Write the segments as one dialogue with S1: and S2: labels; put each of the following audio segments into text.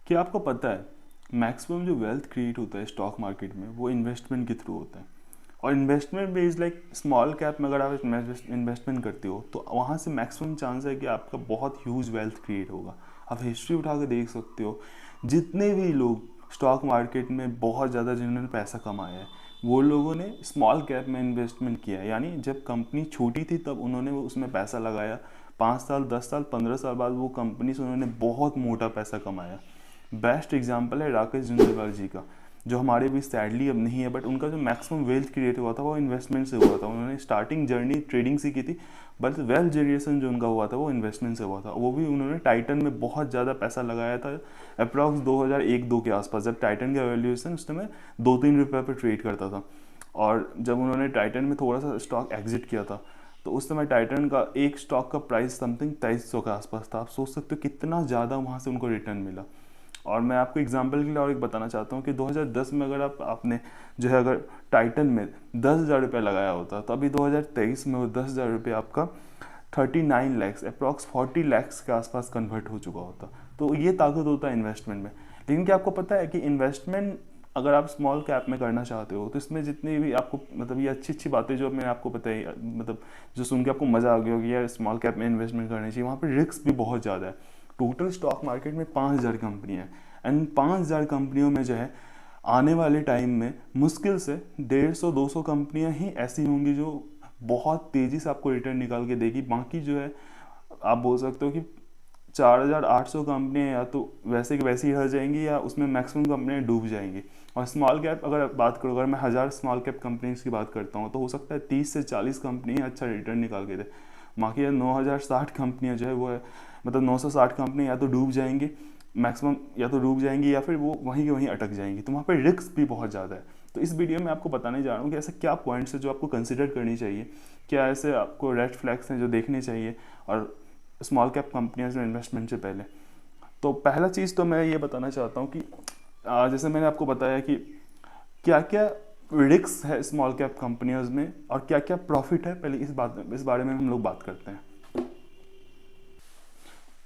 S1: कि आपको पता है मैक्सिमम जो वेल्थ क्रिएट होता है स्टॉक मार्केट में वो इन्वेस्टमेंट के थ्रू होता है। और इन्वेस्टमेंट भी इज़ लाइक स्मॉल कैप में अगर आप इन्वेस्टमेंट करते हो तो वहाँ से मैक्सिमम चांस है कि आपका बहुत ह्यूज वेल्थ क्रिएट होगा। आप हिस्ट्री उठा के देख सकते हो, जितने भी लोग स्टॉक मार्केट में बहुत ज़्यादा जिन्होंने पैसा कमाया है वो लोगों ने स्मॉल कैप में इन्वेस्टमेंट किया है। यानी जब कंपनी छोटी थी तब उन्होंने उसमें पैसा लगाया, 5 साल 10 साल 15 साल बाद वो कंपनी से उन्होंने बहुत मोटा पैसा कमाया। बेस्ट एग्जांपल है राकेश झुंझुनवाला जी का, जो हमारे भी सैडली अब नहीं है, बट उनका जो मैक्सिमम वेल्थ क्रिएट हुआ था वो इन्वेस्टमेंट से हुआ था। उन्होंने स्टार्टिंग जर्नी ट्रेडिंग से की थी, बट वेल्थ जनरेशन जो उनका हुआ था वो इन्वेस्टमेंट से हुआ था। वो भी उन्होंने टाइटन में बहुत ज़्यादा पैसा लगाया था, अप्रॉक्स 2001-2 के आसपास, जब टाइटन का वैल्यूएशन उस समय 2-3 रुपये पर ट्रेड करता था। और जब उन्होंने टाइटन में थोड़ा सा स्टॉक एग्जिट किया था तो उस समय टाइटन का एक स्टॉक का प्राइस समथिंग 2300 के आसपास था। आप सोच सकते हो कितना ज़्यादा वहाँ से उनको रिटर्न मिला। और मैं आपको एग्जांपल के लिए और एक बताना चाहता हूँ कि 2010 में अगर आपने जो है अगर टाइटन में 10,000 रुपये लगाया होता तो अभी 2023 में वो 10,000 रुपये आपका 39 लैक्स अप्रॉक्स 40 लैक्स के आसपास कन्वर्ट हो चुका होता। तो ये ताकत होता है इन्वेस्टमेंट में। लेकिन क्या आपको पता है कि इन्वेस्टमेंट अगर आप स्मॉल कैप में करना चाहते हो तो इसमें जितनी भी आपको मतलब ये अच्छी अच्छी बातें जो मैंने आपको बताई, मतलब जो सुन के आपको मज़ा आ गया होगी यार स्मॉल कैप में इन्वेस्टमेंट करनी चाहिए, वहाँ पर रिस्क भी बहुत ज़्यादा है। टोटल स्टॉक मार्केट में 5,000 कंपनियाँ हैं एंड 5,000 कंपनियों में जो है आने वाले टाइम में मुश्किल से 150-200 कंपनियाँ ही ऐसी होंगी जो बहुत तेज़ी से आपको रिटर्न निकाल के देगी। बाकी जो है आप बोल सकते हो कि 4,800 कंपनियाँ या तो वैसे की वैसी ही रह जाएंगी या उसमें मैक्सिमम कंपनियाँ डूब जाएंगी। और स्मॉल कैप अगर बात करूँ, अगर मैं 1,000 स्मॉल कैप कंपनीज की बात करता हूँ तो हो सकता है 30 से 40 कंपनी अच्छा रिटर्न निकाल के दे। बाकी 9,060 कंपनियाँ जो है वो है मतलब 960 कंपनियाँ या तो डूब जाएंगी मैक्सिमम, या तो डूब जाएंगी या फिर वो वहीं के वहीं अटक जाएंगी। तो वहाँ पर रिस्क भी बहुत ज़्यादा है। तो इस वीडियो में आपको बताने जा रहा हूँ कि ऐसे क्या पॉइंट्स है जो आपको कंसिडर करनी चाहिए, क्या ऐसे आपको रेड फ्लैग्स हैं जो देखने चाहिए और स्मॉल कैप कंपनियों में इन्वेस्टमेंट से पहले। तो पहला चीज़ तो मैं ये बताना चाहता हूँ कि जैसे मैंने आपको बताया कि क्या क्या रिस्क है स्मॉल कैप कंपनियों में और क्या क्या प्रॉफिट है, पहले इस बारे में हम लोग बात करते हैं।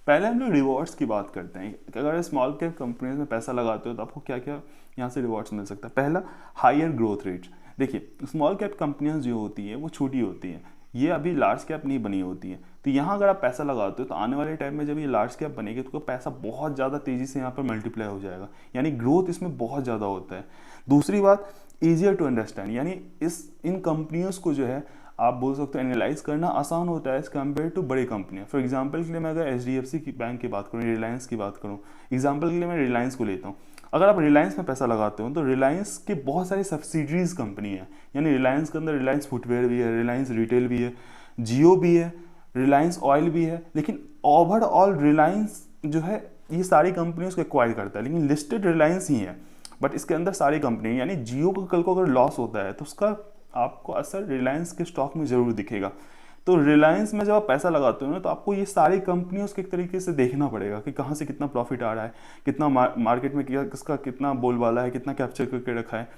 S1: पहले हम लोग रिवॉर्ड्स की बात करते हैं कि अगर स्मॉल कैप कंपनीज में पैसा लगाते हो तो आपको क्या क्या यहाँ से रिवॉर्ड्स मिल सकता है। पहला, हायर ग्रोथ रेट। देखिए स्मॉल कैप कंपनियाँ जो होती हैं वो छोटी होती हैं, ये अभी लार्ज कैप नहीं बनी होती है। तो यहाँ अगर आप पैसा लगाते हो तो आने वाले टाइम में जब ये लार्ज कैप बनेगी तो पैसा बहुत ज़्यादा तेज़ी से यहाँ पर मल्टीप्लाई हो जाएगा, यानी ग्रोथ इसमें बहुत ज़्यादा होता है। दूसरी बात, ईजियर टू अंडरस्टैंड, यानी इन कंपनियों को जो है आप बोल सकते हो एनालाइज करना आसान होता है एज़ कम्पेयर टू बड़ी कंपनियाँ। फॉर एग्जांपल के लिए मैं अगर HDFC की बैंक की बात करूँ, रिलायंस की बात करूँ, एग्जांपल के लिए मैं रिलायंस को लेता हूँ। अगर आप रिलायंस में पैसा लगाते हो तो रिलायंस के बहुत सारी सब्सिडीज कंपनी है, यानी रिलायंस के अंदर रिलायंस फुटवेयर भी है, रिलायंस रिटेल भी है, जियो भी है, रिलायंस ऑयल भी है। लेकिन ओवरऑल रिलायंस जो है ये सारी कंपनियों को एक्वायर करता है, लेकिन लिस्टेड रिलायंस ही है, बट इसके अंदर सारी कंपनी, यानी जियो को कल को अगर लॉस होता है तो उसका आपको असर रिलायंस के स्टॉक में ज़रूर दिखेगा। तो रिलायंस में जब आप पैसा लगाते हो ना तो आपको ये सारी कंपनियों के एक तरीके से देखना पड़ेगा कि कहाँ से कितना प्रॉफिट आ रहा है, कितना मार्केट में किसका कितना बोलबाला है, कितना कैप्चर करके रखा है।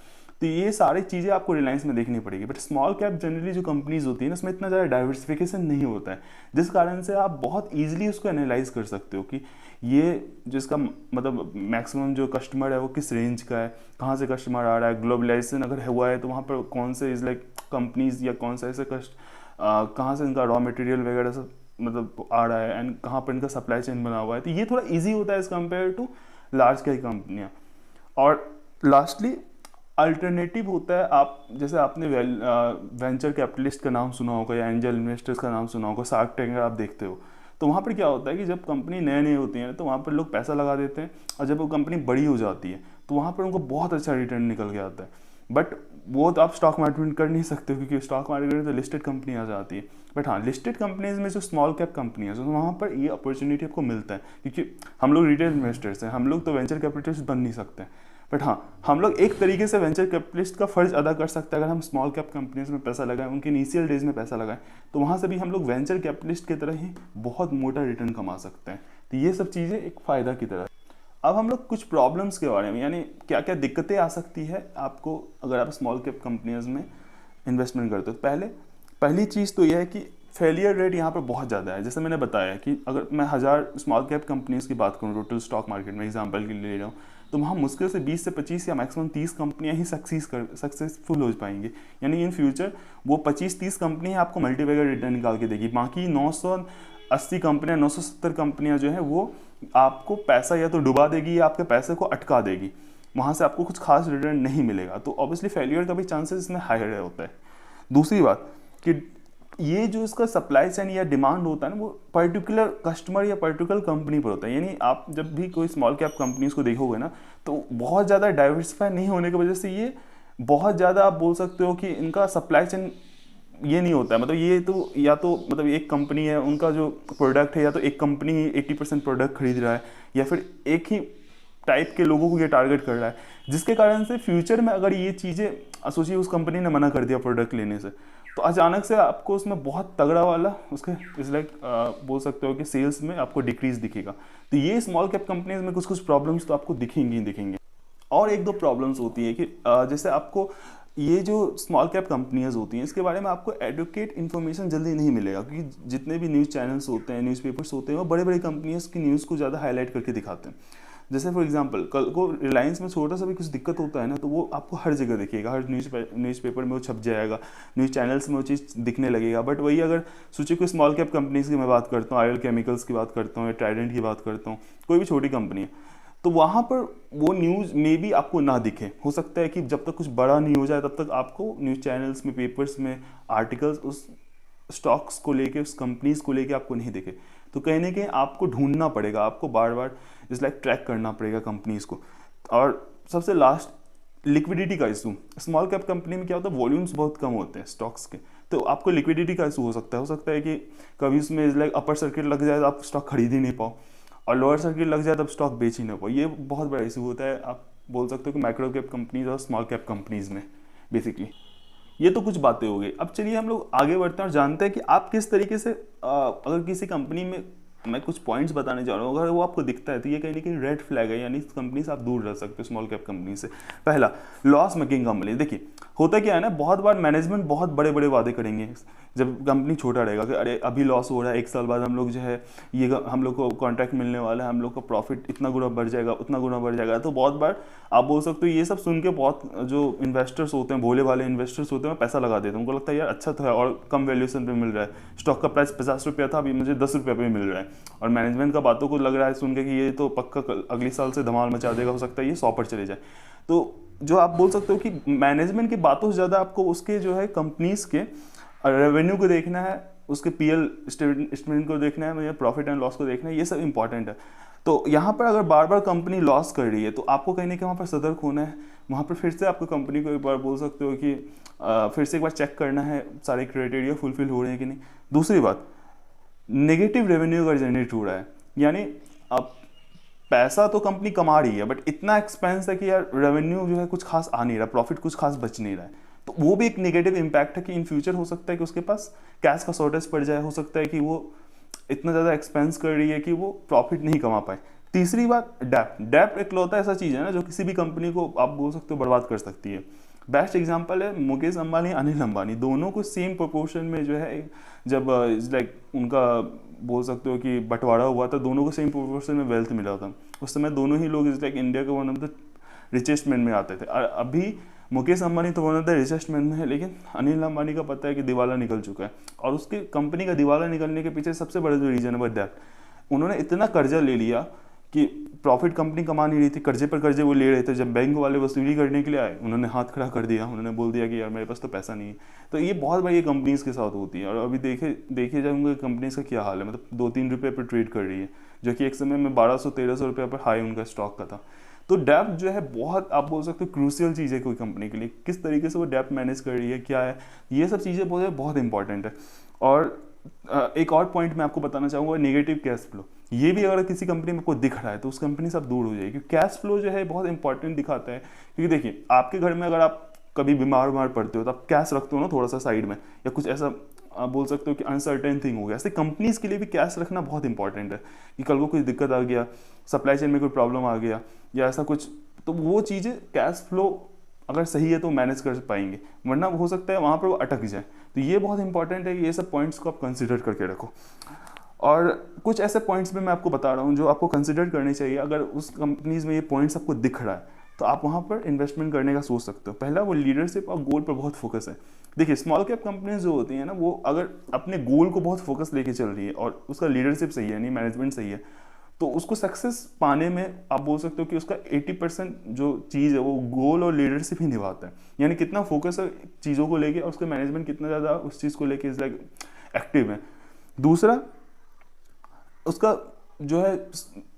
S1: तो ये सारी चीज़ें आपको रिलायंस में देखनी पड़ेगी। बट स्मॉल कैप जनरली जो कंपनीज होती है ना उसमें इतना ज़्यादा डाइवर्सिफिकेशन नहीं होता है, जिस कारण से आप बहुत ईजिली उसको एनालाइज कर सकते हो कि ये जिसका मतलब मैक्सिमम जो कस्टमर है वो किस रेंज का है, कहाँ से कस्टमर आ रहा है, ग्लोबलाइजेशन अगर हुआ है तो वहाँ पर कौन से इज़ लाइक कंपनीज या कौन सा ऐसे कहाँ से इनका रॉ मटेरियल वगैरह सब मतलब आ रहा है एंड कहाँ पर इनका सप्लाई चेन बना हुआ है। तो ये थोड़ा ईजी होता है as compare to large cap कंपनियाँ। और लास्टली अल्टरनेटिव होता है, आप जैसे आपने वेंचर कैपिटलिस्ट का नाम सुना होगा या एंजल इन्वेस्टर्स का नाम सुना होगा, शार्क टैंक आप देखते हो। तो वहाँ पर क्या होता है कि जब कंपनी नए नए होती है तो वहाँ पर लोग पैसा लगा देते हैं और जब वो कंपनी बड़ी हो जाती है तो वहाँ पर उनको बहुत अच्छा रिटर्न निकल के आता है। बट वो तो आप स्टॉक मार्केट में कर नहीं सकते क्योंकि स्टॉक मार्केट में तो लिस्टेड कंपनी आ जाती है। बट हाँ, लिस्टेड कंपनीज में जो स्मॉल कैप कंपनी है तो वहाँ पर ये अपॉर्चुनिटी आपको मिलता है, क्योंकि हम लोग रिटेल इन्वेस्टर्स हैं, हम लोग तो वेंचर कैपिटलिस्ट बन नहीं सकते। बट हाँ, हम लोग एक तरीके से वेंचर कैपिटलिस्ट का फर्ज अदा कर सकते हैं अगर हम स्मॉल कैप कंपनीज में पैसा लगाएं, उनके इनिशियल डेज में पैसा लगाएं, तो वहाँ से भी हम लोग वेंचर कैपिटलिस्ट की तरह ही बहुत मोटा रिटर्न कमा सकते हैं। तो ये सब चीज़ें एक फ़ायदा की तरह। अब हम लोग कुछ प्रॉब्लम्स के बारे में, यानी क्या क्या दिक्कतें आ सकती है आपको अगर आप स्मॉल कैप कंपनीज में इन्वेस्टमेंट करते हो। पहली चीज़ तो यह है कि फेलियर रेट यहाँ पर बहुत ज़्यादा है। जैसे मैंने बताया कि अगर मैं 1000 स्मॉल कैप कंपनीज की बात करूँ टोटल स्टॉक मार्केट में एग्जांपल के लिए ले रहा हूँ, तो वहाँ मुश्किल से 20 से 25 या मैक्सिमम 30 कंपनियाँ ही सक्सेसफुल हो पाएंगी। यानी इन फ्यूचर वो 25-30 कंपनियाँ आपको मल्टीबैगर रिटर्न निकाल के देगी, बाकी 980 कंपनियाँ 970 कंपनियाँ जो है वो आपको पैसा या तो डुबा देगी या आपके पैसे को अटका देगी, वहाँ से आपको कुछ खास रिटर्न नहीं मिलेगा। तो ऑब्वियसली फेलियर का भी चांसेस इसमें हायर होता है। दूसरी बात कि ये जो इसका सप्लाई चेन या डिमांड होता है ना, वो पर्टिकुलर कस्टमर या पर्टिकुलर कंपनी पर होता है। यानी आप जब भी कोई स्मॉल कैप कंपनीज को देखोगे ना, तो बहुत ज़्यादा डाइवर्सिफाई नहीं होने की वजह से ये बहुत ज़्यादा आप बोल सकते हो कि इनका सप्लाई चेन ये नहीं होता है। मतलब ये तो या तो मतलब एक कंपनी है, उनका जो प्रोडक्ट है या तो एक कंपनी 80% प्रोडक्ट खरीद रहा है, या फिर एक ही टाइप के लोगों को ये टारगेट कर रहा है, जिसके कारण से फ्यूचर में अगर ये चीज़ें सोचिए उस कंपनी ने मना कर दिया प्रोडक्ट लेने से, तो अचानक से आपको उसमें बहुत तगड़ा वाला उसके इस लाइक बोल सकते हो कि सेल्स में आपको डिक्रीज दिखेगा। तो ये स्मॉल कैप कंपनीज में कुछ प्रॉब्लम्स तो आपको दिखेंगी ही दिखेंगे। और एक दो प्रॉब्लम्स होती है कि जैसे आपको ये जो स्मॉल कैप कंपनीज होती हैं इसके बारे में आपको एडुकेट इन्फॉर्मेशन जल्दी नहीं मिलेगा, क्योंकि जितने भी न्यूज़ चैनल्स होते हैं, न्यूज़पेपर्स होते हैं, वो बड़े बड़े कंपनीज की न्यूज़ को ज़्यादा हाईलाइट करके दिखाते हैं। जैसे फॉर एग्जांपल कल को रिलायंस में छोटा सा भी कुछ दिक्कत होता है ना, तो वो आपको हर जगह दिखेगा, हर न्यूज़पेपर में वो छप जाएगा, न्यूज़ चैनल्स में वो चीज़ दिखने लगेगा। बट वही अगर सोचिए कोई स्मॉल कैप कंपनीज की मैं बात करता हूँ, आयल केमिकल्स की बात करता हूँ या ट्राइडेंट की बात करता हूँ, कोई भी छोटी कंपनी है, तो वहाँ पर वो न्यूज़ में भी आपको ना दिखे। हो सकता है कि जब तक कुछ बड़ा नहीं हो जाए तब तक आपको न्यूज़ चैनल्स में, पेपर्स में आर्टिकल्स उस स्टॉक्स को लेके, उस कंपनीज को लेके आपको नहीं दिखे। तो कहीं ना कहीं आपको ढूंढना पड़ेगा, आपको बार बार इस लाइक ट्रैक करना पड़ेगा कंपनीज को। और सबसे लास्ट लिक्विडिटी का इशू। स्मॉल कैप कंपनी में क्या होता है, वॉल्यूम्स बहुत कम होते हैं स्टॉक्स के, तो आपको लिक्विडिटी का इशू हो सकता है कि कभी उसमें इस लाइक अपर सर्किट लग जाए तो आप स्टॉक खरीद ही नहीं पाओ, और लोअर सर्किट लग जाए तब स्टॉक बेच ही ना पाओ। ये बहुत बड़ा इशू होता है, आप बोल सकते हो कि माइक्रो कैप कंपनीज और स्मॉल कैप कंपनीज में बेसिकली। ये तो कुछ बातें हो गई। अब चलिए हम लोग आगे बढ़ते हैं और जानते हैं कि आप किस तरीके से अगर किसी कंपनी में, मैं कुछ पॉइंट्स बताने जा रहा हूँ, अगर वो आपको दिखता है तो ये कहीं ना कहीं रेड फ्लैग है, यानी इस कंपनी से आप दूर रह सकते हो, स्मॉल कैप कंपनी से। पहला, लॉस मेकिंग कंपनी। देखिए होता क्या है ना, बहुत बार मैनेजमेंट बहुत बड़े बड़े वादे करेंगे जब कंपनी छोटा रहेगा कि अरे अभी लॉस हो रहा है, 1 साल बाद हम लोग जो है ये हम लोग को कॉन्ट्रैक्ट मिलने वाला है, हम लोग का प्रॉफिट इतना गुना बढ़ जाएगा, उतना गुना बढ़ जाएगा। तो बहुत बार आप बोल सकते हो ये सब सुन के बहुत जो इन्वेस्टर्स होते हैं, भोले वाले इन्वेस्टर्स होते हैं, पैसा लगा देते हैं। उनको लगता है यार अच्छा तो है और कम वैल्यूएशन पे मिल रहा है, स्टॉक का प्राइस 50 रुपया था, अभी मुझे 10 रुपये पे मिल रहा है, और मैनेजमेंट का बातों को लग रहा है सुन के कि ये तो पक्का अगले साल से धमाल मचा देगा, हो सकता है ये 100 पर चले जाए। तो जो आप बोल सकते हो कि मैनेजमेंट की बातों से ज़्यादा आपको उसके जो है कंपनीज के रेवेन्यू को देखना है, उसके पीएल स्टेटमेंट को देखना है, या प्रॉफिट एंड लॉस को देखना है, ये सब इंपॉर्टेंट है। तो यहाँ पर अगर बार बार कंपनी लॉस कर रही है तो आपको कहीं ना कहीं वहाँ पर सतर्क होना है। वहाँ पर फिर से आपको कंपनी को एक बार बोल सकते हो कि फिर से एक बार चेक करना है सारे क्राइटेरिया फुलफिल हो रहे हैं कि नहीं। दूसरी बात, नेगेटिव रेवेन्यू अगर जनरेट हो रहा है, यानी अब पैसा तो कंपनी कमा रही है बट इतना एक्सपेंस है कि यार रेवेन्यू जो है कुछ खास आ नहीं रहा, प्रॉफिट कुछ खास बच नहीं रहा है, तो वो भी एक नेगेटिव इम्पैक्ट है कि इन फ्यूचर हो सकता है कि उसके पास कैश का शॉर्टेज पड़ जाए, हो सकता है कि वो इतना ज़्यादा एक्सपेंस कर रही है कि वो प्रॉफिट नहीं कमा पाए। तीसरी बात, डेप्ट एक लौता ऐसा चीज़ है ना जो किसी भी कंपनी को आप बोल सकते हो बर्बाद कर सकती है। बेस्ट एग्जांपल है मुकेश अंबानी, अनिल अंबानी, दोनों को सेम प्रोपोर्शन में जो है जब लाइक उनका बोल सकते हो कि बंटवारा हुआ था, दोनों को सेम प्रोपोर्शन में वेल्थ मिला था। उस समय दोनों ही लोग लाइक इंडिया के one of the richest man में आते थे। अभी मुकेश अंबानी तो one of the richest man में है, लेकिन अनिल अंबानी का पता है कि दिवाला निकल चुका है, और उसके कंपनी का दिवाला निकलने के पीछे सबसे बड़ा जो रीजन है वो डेप्ट। उन्होंने इतना कर्जा ले लिया कि प्रॉफिट कंपनी कमा नहीं रही थी, कर्जे पर कर्जे वो ले रहे थे। जब बैंक वाले वसूली करने के लिए आए, उन्होंने हाथ खड़ा कर दिया, उन्होंने बोल दिया कि यार मेरे पास तो पैसा नहीं है। तो ये बहुत बार ये कंपनीज के साथ होती है। और अभी देखे जाऊँगा कंपनीज का क्या हाल है, मतलब 2-3 रुपये पर ट्रेड कर रही है, जो कि एक समय में 1200-1300 रुपये पर हाई उनका स्टॉक का था। तो डेप्ट जो है बहुत आप बोल सकते हो क्रूशियल चीज़ है कोई कंपनी के लिए, किस तरीके से वो डेप्ट मैनेज कर रही है, क्या है, ये सब चीज़ें बहुत इंपॉर्टेंट है। और एक और पॉइंट मैं आपको बताना चाहूँगा, नेगेटिव कैश फ्लो। ये भी अगर किसी कंपनी में आपको दिख रहा है तो उस कंपनी से आप दूर हो जाइए, क्योंकि कैश फ्लो जो है बहुत इंपॉर्टेंट दिखाता है। क्योंकि देखिए आपके घर में अगर आप कभी बीमार पड़ते हो तो आप कैश रखते हो ना थोड़ा सा साइड में, या कुछ ऐसा आप बोल सकते हो कि अनसर्टेन थिंग हो गया, ऐसे कंपनीज के लिए भी कैश रखना बहुत इंपॉर्टेंट है कि कल को कुछ दिक्कत आ गया, सप्लाई चेन में कोई प्रॉब्लम आ गया या ऐसा कुछ, तो वो चीज़ें कैश फ्लो अगर सही है तो मैनेज कर पाएंगे, वरना हो सकता है वहाँ पर वो अटक जाए। तो ये बहुत इंपॉर्टेंट है कि ये सब पॉइंट्स को आप कंसिडर करके रखो। और कुछ ऐसे पॉइंट्स भी मैं आपको बता रहा हूँ जो आपको कंसिडर करने चाहिए। अगर उस कंपनीज में ये पॉइंट्स आपको दिख रहा है तो आप वहाँ पर इन्वेस्टमेंट करने का सोच सकते हो। पहला, वो लीडरशिप और गोल पर बहुत फोकस है। देखिए, स्मॉल कैप कंपनीज जो होती हैं ना, वो अगर अपने गोल को बहुत फोकस लेके चल रही है और उसका लीडरशिप सही है, यानी मैनेजमेंट सही है, तो उसको सक्सेस पाने में आप बोल सकते हो कि उसका 80% जो चीज़ है वो गोल और लीडरशिप ही निभाता है। यानी कितना फोकस है चीज़ों को लेके और उसका मैनेजमेंट कितना ज़्यादा उस चीज़ को लेके इज लाइक एक्टिव है। दूसरा, उसका जो है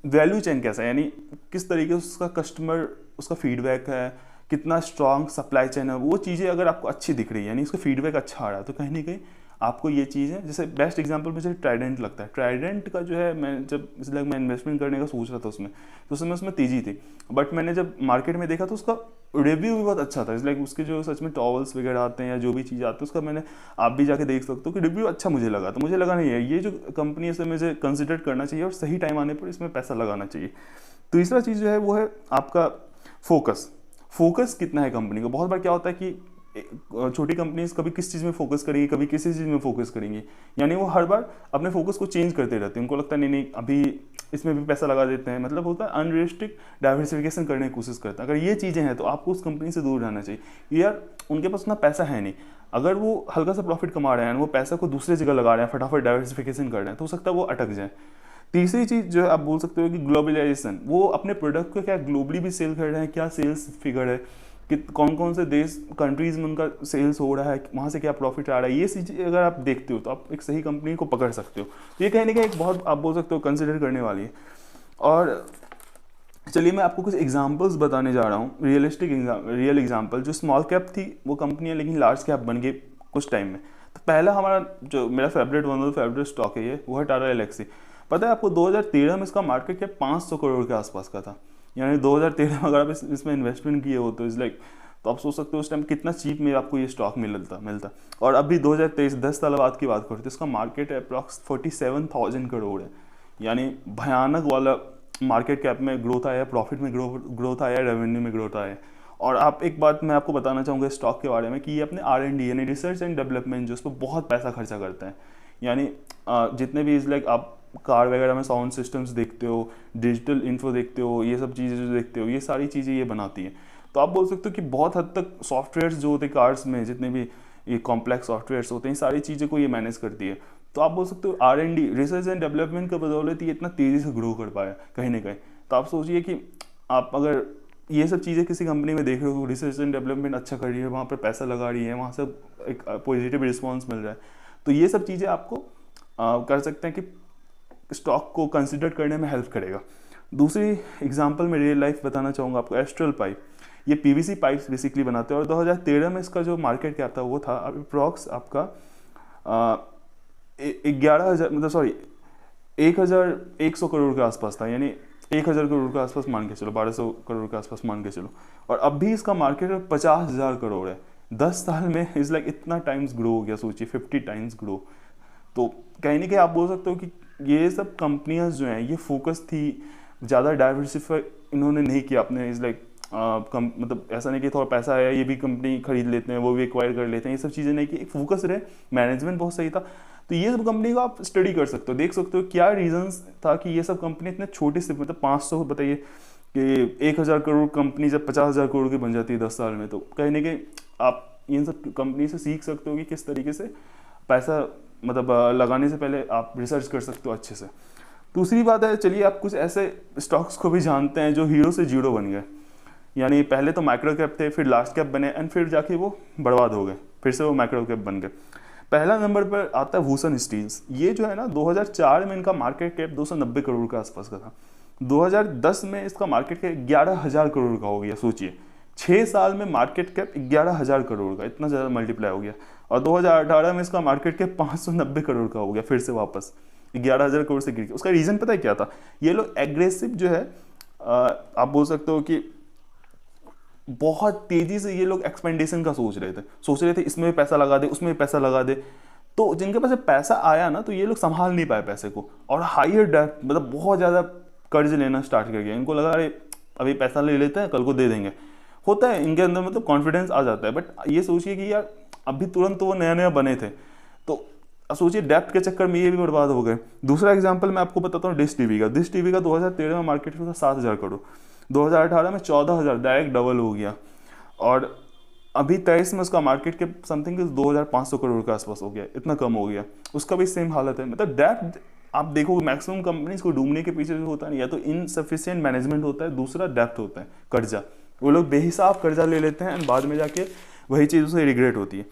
S1: वैल्यू चेन कैसा है, यानी किस तरीके से उसका कस्टमर, उसका फीडबैक है, कितना स्ट्रांग सप्लाई चेन है, वो चीज़ें अगर आपको अच्छी दिख रही है, यानी उसका फीडबैक अच्छा आ रहा है, तो कहीं ना कहीं आपको ये चीज़ें, जैसे बेस्ट एग्जांपल मुझे ट्राइडेंट लगता है। ट्राइडेंट का जो है, मैं जब इसलिए मैं इन्वेस्टमेंट करने का सोच रहा था उसमें, तो उसमें उसमें तेज़ी थी, बट मैंने जब मार्केट में देखा तो उसका रिव्यू भी बहुत अच्छा था। लाइक उसके जो सच में टॉवल्स वगैरह आते हैं या जो भी चीज़ आती है उसका, मैंने आप भी जाके देख सकते हो कि रिव्यू अच्छा मुझे लगा। तो मुझे लगा नहीं है ये जो कंपनी है इसे मुझे कंसिडर करना चाहिए और सही टाइम आने पर इसमें पैसा लगाना चाहिए। तीसरा चीज़ जो है वो है आपका फोकस। फोकस कितना है कंपनी को। बहुत बार क्या होता है कि छोटी कंपनीज कभी किस चीज़ में फोकस करेंगी, कभी किसी चीज़ में फोकस करेंगी, यानी वो हर बार अपने फोकस को चेंज करते रहते हैं। उनको लगता है नहीं नहीं अभी इसमें भी पैसा लगा देते हैं, मतलब होता है अनरियलिस्टिक डाइवर्सिफिकेशन करने की कोशिश करते हैं। अगर ये चीज़ें हैं तो आपको उस कंपनी से दूर रहना चाहिए। यार उनके पास उतना पैसा है नहीं, अगर वो हल्का सा प्रॉफिट कमा रहे हैं, वो पैसा को दूसरी जगह लगा रहे हैं, फटाफट डाइवर्सिफिकेशन कर रहे हैं, तो हो सकता है वो अटक जाए। तीसरी चीज़ जो है आप बोल सकते हो कि ग्लोबलाइजेशन, वो अपने प्रोडक्ट को क्या ग्लोबली भी सेल कर रहे हैं, क्या सेल्स फिगर है कि कौन कौन से देश कंट्रीज़ में उनका सेल्स हो रहा है, वहाँ से क्या प्रॉफिट आ रहा है, ये चीज़ें अगर आप देखते हो तो आप एक सही कंपनी को पकड़ सकते हो। तो ये कहीं ना कहीं एक बहुत आप बोल सकते हो कंसिडर करने वाली है। और चलिए मैं आपको कुछ एग्जांपल्स बताने जा रहा हूँ, रियल एग्जांपल। जो स्मॉल कैप थी वो कंपनियाँ लेकिन लार्ज कैप बन गई कुछ टाइम में। तो पहला हमारा जो मेरा फेवरेट स्टॉक है ये, वो है टाटा एलेक्सी। पता है आपको 2013 में इसका मार्केट कैप 500 करोड़ के आसपास का था। यानी 2013 में अगर आप इसमें इन्वेस्टमेंट किए हो तो इस लाइक, तो आप सोच सकते हो उस टाइम कितना चीप में आपको ये स्टॉक मिलता। और अभी 2023 10 साल बाद की बात करो तो इसका मार्केट अप्रॉक्स 47,000 करोड़ है। यानी भयानक वाला मार्केट कैप में ग्रोथ आया है, प्रॉफिट में ग्रोथ आया है, रेवेन्यू में ग्रोथ आया है। और आप एक बात मैं आपको बताना चाहूँगा स्टॉक के बारे में कि ये अपने R&D यानी रिसर्च एंड डेवलपमेंट जो उस पर बहुत पैसा खर्चा करते हैं। यानी जितने भी इस लाइक आप कार वगैरह में साउंड सिस्टम्स देखते हो, डिजिटल इन्फो देखते हो, ये सब चीज़ें जो देखते हो, ये सारी चीज़ें ये बनाती हैं। तो आप बोल सकते हो कि बहुत हद तक सॉफ्टवेयर्स जो होते हैं कार्स में, जितने भी ये कॉम्प्लेक्स सॉफ्टवेयर्स होते हैं, सारी चीज़ें को ये मैनेज करती है। तो आप बोल सकते हो R&D रिसर्च एंड डेवलपमेंट का बदौलत ये इतना तेज़ी से ग्रो कर पाया कहीं ना कहीं। तो आप सोचिए कि आप अगर ये सब चीज़ें किसी कंपनी में देख रहे हो, रिसर्च एंड डेवलपमेंट अच्छा कर रही है, वहाँ पर पैसा लगा रही है, वहाँ से एक पॉजिटिव रिस्पॉन्स मिल रहा है, तो ये सब चीज़ें आपको कर सकते हैं कि स्टॉक को कंसिडर करने में हेल्प करेगा। दूसरी एग्जांपल में रियल लाइफ बताना चाहूँगा आपको, एस्ट्रल पाइप। ये PVC पाइप्स बेसिकली बनाते हैं और 2013 में इसका जो मार्केट कैप था वो था अप्रॉक्स आपका 1,100 करोड़ के आसपास था। यानी 1,000 करोड़ के आसपास मान के चलो, 1,200 करोड़ के आसपास मान के चलो। और अब भी इसका मार्केट 50,000 करोड़ है। 10 साल में इज़ लाइक इतना टाइम्स ग्रो हो गया, सोचिए 50 टाइम्स ग्रो। तो कहीं ना कहीं आप बोल सकते हो कि ये सब कंपनियां जो हैं ये फोकस थी, ज़्यादा डाइवर्सिफाई इन्होंने नहीं किया अपने इज़ लाइक मतलब ऐसा नहीं कि थोड़ा पैसा आया ये भी कंपनी खरीद लेते हैं, वो भी एक्वायर कर लेते हैं, ये सब चीज़ें नहीं कि एक फोकस रहे, मैनेजमेंट बहुत सही था। तो ये सब कंपनी को आप स्टडी कर सकते हो, देख सकते हो क्या रीजंस था कि ये सब कंपनी इतने छोटे से, मतलब 500 बताइए कि 1,000 करोड़ कंपनी जब 50,000 करोड़ की बन जाती है 10 साल में। तो कहीं ना कहीं आप इन सब कंपनी से सीख सकते हो कि किस तरीके से पैसा मतलब लगाने से पहले आप रिसर्च कर सकते हो अच्छे से। दूसरी बात है, चलिए आप कुछ ऐसे स्टॉक्स को भी जानते हैं जो हीरो से जीरो बन गए। यानी पहले तो माइक्रो कैप थे, फिर लार्ज कैप बने एंड फिर जाके वो बर्बाद हो गए, फिर से वो माइक्रो कैप बन गए। पहला नंबर पर आता है भूषण स्टील्स। ये जो है ना 2004 में इनका मार्केट कैप 290 करोड़ के आसपास का था। 2010 में इसका मार्केट कैप 11,000 करोड़ का हो गया। सोचिए 6 साल में मार्केट कैप 11,000 करोड़ का, इतना ज़्यादा मल्टीप्लाई हो गया। और 2018 में इसका मार्केट कैप 590 करोड़ का हो गया, फिर से वापस 11,000 करोड़ से गिर गया। उसका रीज़न पता है क्या था? ये लोग एग्रेसिव जो है आप बोल सकते हो कि बहुत तेजी से ये लोग एक्सपेंडेशन का सोच रहे थे इसमें भी पैसा लगा दे, उसमें भी पैसा लगा दे। तो जिनके पास पैसा आया ना, तो ये लोग संभाल नहीं पाए पैसे को और हायर डेट मतलब बहुत ज़्यादा कर्ज लेना स्टार्ट कर गया। इनको लगा अरे अभी पैसा ले लेते हैं, कल को दे देंगे। होता है इनके अंदर, मतलब कॉन्फिडेंस आ जाता है। बट ये सोचिए कि यार अभी तुरंत तो वो नया नया बने थे, तो सोचिए डेप्थ के चक्कर में ये भी बर्बाद हो गए। दूसरा एग्जांपल मैं आपको बताता हूँ डिश टीवी का। डिश टीवी का 2013 में मार्केट में था 7,000 करोड़, 2018 में 14,000, डायरेक्ट डबल हो गया, और अभी 23 में उसका मार्केट के समथिंग 2,500 करोड़ के आसपास हो गया, इतना कम हो गया। उसका भी सेम हालत है। मतलब डेप्थ आप देखोगे मैक्सिमम कंपनीज को डूबने के पीछे जो होता है या तो इनसफिशिएंट मैनेजमेंट होता है, दूसरा डेप्थ होता है, कर्जा। वो लोग बेहिसाब कर्जा ले लेते हैं एंड बाद में जाके वही चीज़ उसे रिग्रेट होती है।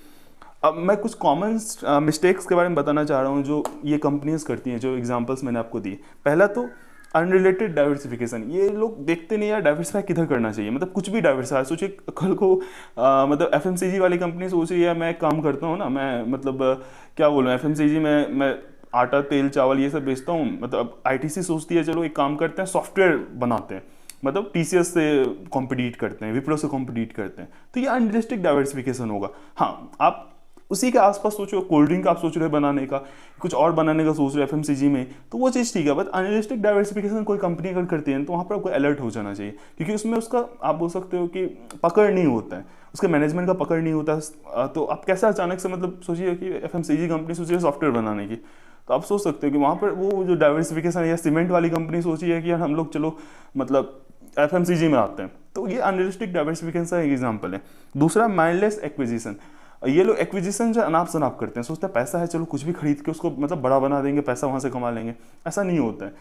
S1: अब मैं कुछ कॉमन मिस्टेक्स के बारे में बताना चाह रहा हूँ जो ये कंपनीज करती हैं, जो एग्जांपल्स मैंने आपको दिए। पहला तो अनरिलेटेड डाइवर्सिफिकेशन। ये लोग देखते नहीं यार डाइवर्सिफाई किधर करना चाहिए, मतलब कुछ भी डाइवर्सिफाई। सोचिए कल को मतलब एफएमसीजी वाली कंपनी सोच रही है मैं काम करता हूँ ना, मैं मतलब क्या बोलूँ, एफएमसीजी में मैं आटा तेल चावल ये सब बेचता हूँ, मतलब आईटीसी सोचती है चलो एक काम करते हैं सॉफ्टवेयर बनाते हैं, मतलब टीसीएस से कॉम्पिटिट करते हैं, विप्रो से कॉम्पिटिट करते हैं, तो ये अनरियलिस्टिक डाइवर्सिफिकेशन होगा। हाँ, आप उसी के आसपास सोचो, कोल्ड ड्रिंक आप सोच रहे हो बनाने का, कुछ और बनाने का सोच रहे हो एफएमसीजी में, तो वो चीज़ ठीक है। बट अनरियलिस्टिक डाइवर्सिफिकेशन कोई कंपनी अगर करती है तो वहाँ पर आपको अलर्ट हो जाना चाहिए, क्योंकि उसमें उसका आप बोल सकते हो कि पकड़ नहीं होता है, उसके मैनेजमेंट का पकड़ नहीं होता है। तो आप कैसे अचानक से, मतलब सोचिए कि एफएमसीजी कंपनी सोचिए सॉफ्टवेयर बनाने की, तो आप सोच सकते हो कि वहाँ पर वो जो डाइवर्सिफिकेशन, या सीमेंट वाली कंपनी सोची है कि यार हम लोग चलो मतलब एफएमसीजी में आते हैं, तो ये अनरियलिस्टिक डाइवर्सिफिकेशन का एक एग्जांपल है। दूसरा माइंडलेस एक्विजिशन। ये लोग एक्विजिशन जो अनाप शनाप करते हैं, सोचते हैं पैसा है चलो कुछ भी खरीद के उसको मतलब बड़ा बना देंगे, पैसा वहाँ से कमा लेंगे। ऐसा नहीं होता है,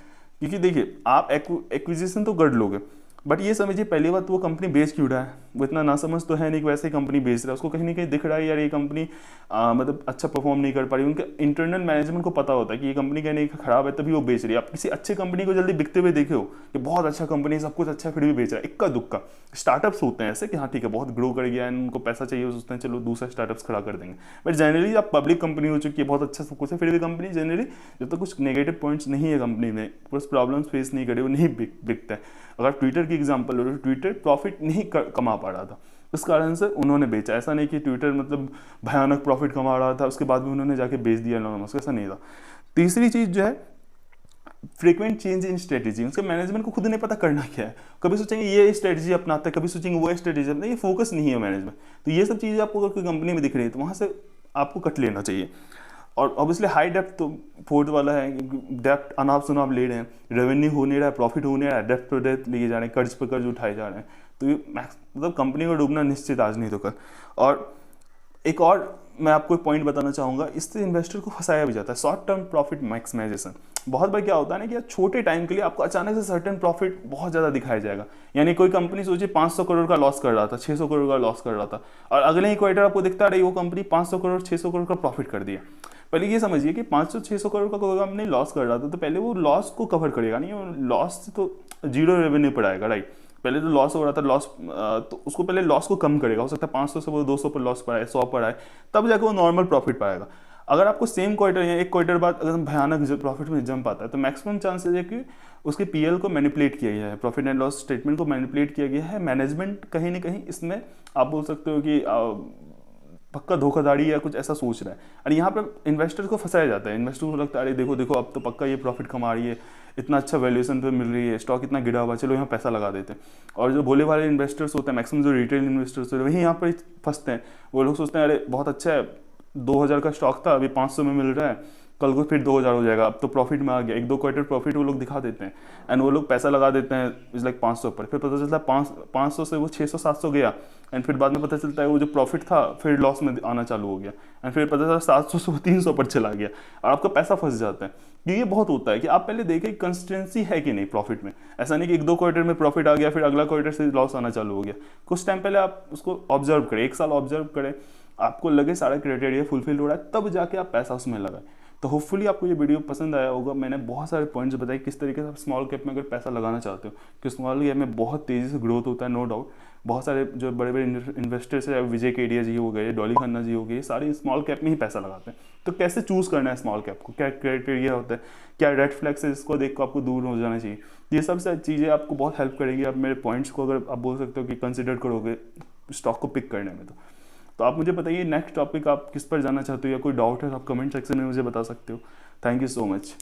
S1: क्योंकि देखिए आप एक्विजिशन तो कर लोगे, बट ये समझिए पहली बात वो कंपनी बेच क्यों रहा है, वो इतना ना समझ तो है नहीं कि वैसे ही कंपनी बेच रहा है, उसको कहीं ना कहीं दिख रहा है यार ये कंपनी मतलब अच्छा परफॉर्म नहीं कर पा रही। उनके इंटरनल मैनेजमेंट को पता होता है कि ये कंपनी कहीं नहीं खराब है, तभी वो बेच रही है। आप किसी अच्छी कंपनी को जल्दी बिकते हुए देखे हो कि बहुत अच्छा कंपनी, सब कुछ अच्छा, फिर भी बेच रहा है, इक्का दुक्का। स्टार्टअप्स होते हैं ऐसे कि हाँ ठीक है बहुत ग्रो कर गया एंड उनको पैसा चाहिए, सोचते हैं चलो दूसरा स्टार्टअप्स खड़ा कर देंगे। बट जनरली आप पब्लिक कंपनी हो चुकी है, बहुत अच्छा सब कुछ है, फिर भी कंपनी जनरली जब तक कुछ नेगेटिव पॉइंट्स नहीं है कंपनी में, कुछ प्रॉब्लम्स फेस नहीं करे, वो नहीं बिकता है। अगर ट्विटर की एग्जांपल लो, ट्विटर प्रॉफिट नहीं कमा पा रहा था, इस कारण से उन्होंने बेचा। ऐसा नहीं कि ट्विटर मतलब भयानक प्रॉफिट कमा रहा था उसके बाद भी उन्होंने जाके बेच दिया एलोन मस्क, ऐसा नहीं था। तीसरी चीज़ जो है फ्रीक्वेंट चेंज इन स्ट्रेटेजी। उसके मैनेजमेंट को खुद नहीं पता करना क्या है, कभी सोचेंगे ये स्ट्रेटेजी अपनाते हैं, कभी सोचेंगे वो स्ट्रेटेजी अपनाते, ये फोकस नहीं है मैनेजमेंट। तो ये सब चीज़ें आपको अगर कोई कंपनी में दिख रही है तो वहाँ से आपको कट लेना चाहिए। और ऑब्वियसली हाई डेप्थ तो फोर्थ वाला है, डेप्थ अनाप शनाप ले रहे हैं, रेवेन्यू हो नहीं रहा है, प्रॉफिट हो नहीं रहा है, डेप्थ पर डेप्थ लिए जा रहे हैं, कर्ज पर कर्ज उठाए जा रहे हैं, तो ये मतलब कंपनी को डूबना निश्चित आज नहीं तो कल। और एक और मैं आपको एक पॉइंट बताना चाहूँगा, इससे इन्वेस्टर को फंसाया भी जाता है, शॉर्ट टर्म प्रॉफिट मैक्सिमाइजेशन। बहुत बार क्या होता है ना कि छोटे टाइम के लिए आपको अचानक से सर्टेन प्रॉफिट बहुत ज़्यादा दिखाया जाएगा। यानी कोई कंपनी सोचिए 500 करोड़ का लॉस कर रहा था, 600 करोड़ का लॉस कर रहा था, और अगले ही क्वार्टर आपको दिखता रही वो कंपनी 500 करोड़ 600 करोड़ का प्रॉफिट कर दिया। पहले ये समझिए कि 500-600 करोड़ का कोई कंपनी लॉस कर रहा था तो पहले वो लॉस को कवर करेगा नहीं, लॉस तो जीरो रेवेन्यू पर आएगा, राइट। पहले तो लॉस हो रहा था, लॉस तो उसको पहले लॉस को कम करेगा, हो सकता है 500 से वो 200 पर लॉस पर आए, 100 पर आए, तब जाकर वो नॉर्मल प्रॉफिट पाएगा। अगर आपको सेम क्वार्टर या एक क्वार्टर बाद अगर भयानक प्रॉफिट में जंप आता है तो मैक्सिमम चांसेस है कि उसके पीएल को मैनिपुलेट किया गया है, प्रॉफिट एंड लॉस स्टेटमेंट को मैनिपुलेट किया गया है। मैनेजमेंट कहीं ना कहीं इसमें आप बोल सकते हो कि पक्का धोखाधड़ी या कुछ ऐसा सोच रहा है, और यहाँ पर इन्वेस्टर को फंसाया जाता है। इन्वेस्टर को लगता है अरे देखो देखो अब तो पक्का ये प्रॉफिट कमा रही है, इतना अच्छा वैल्यूएशन पे मिल रही है, स्टॉक इतना गिरा हुआ, चलो यहाँ पैसा लगा देते हैं। और जो भोले वाले इन्वेस्टर्स होते हैं, मैक्सिमम जो रिटेल इन्वेस्टर्स होते हैं, वही यहाँ पर फंसते हैं। वो लोग सोचते हैं अरे बहुत अच्छा है, 2000 का स्टॉक था अभी 500 में मिल रहा है, कल को फिर 2000 हो जाएगा, अब तो प्रॉफिट में आ गया। 1-2 क्वार्टर प्रॉफिट वो लोग दिखा देते हैं एंड वो लोग पैसा लगा देते हैं इज लाइक 500 पर, फिर पता चलता है 500 से वो 600-700 गया एंड फिर बाद में पता चलता है वो जो प्रॉफिट था फिर लॉस में आना चालू हो गया एंड फिर पता चला 700 से वो 300 पर चला गया और आपका पैसा फंस जाता है। ये बहुत होता है कि आप पहले देखें कंसिस्टेंसी है कि नहीं प्रॉफिट में। ऐसा नहीं कि 1-2 क्वार्टर में प्रॉफिट आ गया फिर अगला क्वार्टर से लॉस आना चालू हो गया। कुछ टाइम पहले आप उसको ऑब्जर्व करें, 1 साल ऑब्जर्व करें, आपको लगे सारा क्राइटेरिया फुलफिल हो रहा है, तब जाके आप पैसा उसमें लगाएं। तो होपफुली आपको ये वीडियो पसंद आया होगा। मैंने बहुत सारे पॉइंट्स बताए किस तरीके से आप स्मॉल कैप में अगर पैसा लगाना चाहते हो, कि स्मॉल कैप में बहुत तेज़ी से ग्रोथ होता है, नो डाउट। बहुत सारे जो बड़े बड़े इन्वेस्टर्स है, विजय केडिया जी हो गए, डॉली खन्ना जी हो गए, सारे स्मॉल कैप में ही पैसा लगाते हैं। तो कैसे चूज़ करना है स्मॉल कैप को, क्या क्राइटेरिया होता है, क्या रेड फ्लैग्स है जिसको देख कर आपको दूर हो जाना चाहिए, ये सब चीज़ें आपको बहुत हेल्प करेंगी। आप मेरे पॉइंट्स को अगर आप बोल सकते हो कि कंसिडर करोगे स्टॉक को पिक करने में। तो आप मुझे बताइए नेक्स्ट टॉपिक आप किस पर जाना चाहते हो, या कोई डाउट है आप कमेंट सेक्शन में मुझे बता सकते हो। Thank you so much.